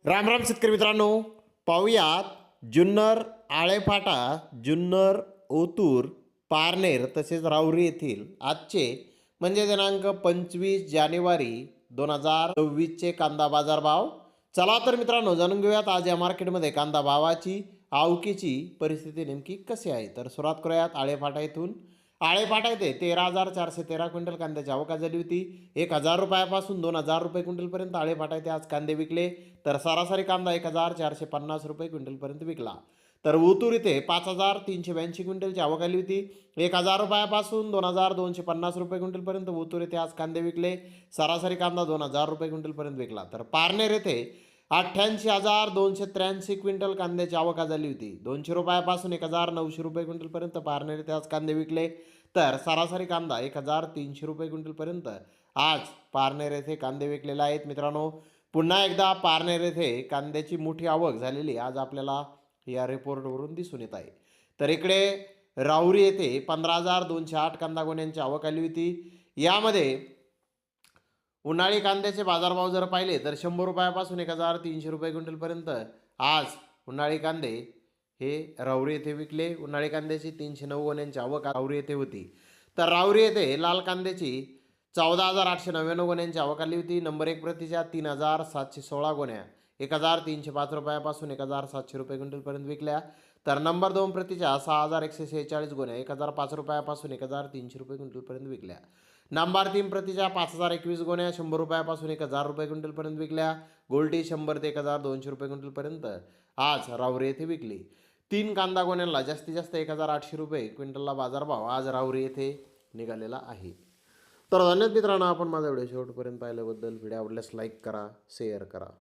राम राम शेतकरी मित्रांनो, पाहुयात जुन्नर, आळेफाटा, जुन्नर, ओतूर, पारनेर तसेच राऊरी येथील आजचे म्हणजे दिनांक 25 जानेवारी 2024चे कांदा बाजार भाव. चला तर मित्रांनो, जाणून घेऊयात आज या मार्केटमध्ये कांदा भावाची आवकीची परिस्थिती नेमकी कशी आहे. तर सुरुवात करूयात आळेफाटा येथून. आळेफाटा येथे 13,413 क्विंटल कांद्याची आवक झाली होती. 1,000 रुपयापासून 2,000 रुपये क्विंटलपर्यंत आळेफाटा येथे आज कांदे विकले. तर सरासरी कांदा 1,450 रुपये क्विंटलपर्यंत विकला. तर ओतूर इथे 5,382 क्विंटलची आवक आली होती. 1,000 रुपयापासून 2,250 रुपये क्विंटलपर्यंत ओतूर येथे आज कांदे विकले. सरासरी कांदा 2,000 रुपये क्विंटलपर्यंत विकला. तर पारनेर येथे 88,283 क्विंटल कांद्याची आवक झाली होती. 200 रुपयापासून 1,900 रुपये क्विंटलपर्यंत पारनेर येथे आज कांदे विकले. तर सरासरी कांदा 1,300 रुपये क्विंटलपर्यंत आज पारनेर येथे कांदे विकलेले आहेत. मित्रांनो, पुन्हा एकदा पारनेर येथे कांद्याची मोठी आवक झालेली आज आपल्याला या रिपोर्टवरून दिसून येत आहे. तर इकडे राऊरी येथे 15,208 कांदा गोण्यांची आवक आली होती. यामध्ये उन्हाळी कांद्याचे बाजारभाव जर पाहिले तर 100 रुपयापासून 1,300 रुपये क्विंटलपर्यंत आज उन्हाळी कांदे हे राऊरी येथे विकले. उन्हाळी कांद्याची 309 गोण्यांची आवक राऊरी येथे होती. तर राऊरी येथे लाल कांद्याची 14,899 गोण्यांची आवक आली होती. नंबर 1 प्रतीच्या 3,716 गोण्या 1,305 रुपयापासून 1,700 रुपये क्विंटलपर्यंत विकल्या. तर नंबर 2 प्रतीच्या 6,146 गोण्या 1,005 रुपयापासून 1,300 रुपये क्विंटलपर्यंत विकल्या. नंबर 3 प्रतीच्या 5,021 गोण्या 100 रुपयापासून 1,000 रुपये क्विंटलपर्यंत विकल्या. गोल्टी 100 ते 1,200 रुपये क्विंटलपर्यंत आज राऊरी येथे विकली. 3 कांदा गोण्यांना जास्तीत जास्त 1,800 रुपये क्विंटलला बाजारभाव आज राऊरी येथे निघालेला आहे. तर धन्यवाद मित्रांनो, आपण माझा व्हिडिओ शेवटपर्यंत पाहिल्याबद्दल. व्हिडिओ आवडल्यास लाईक करा, शेअर करा.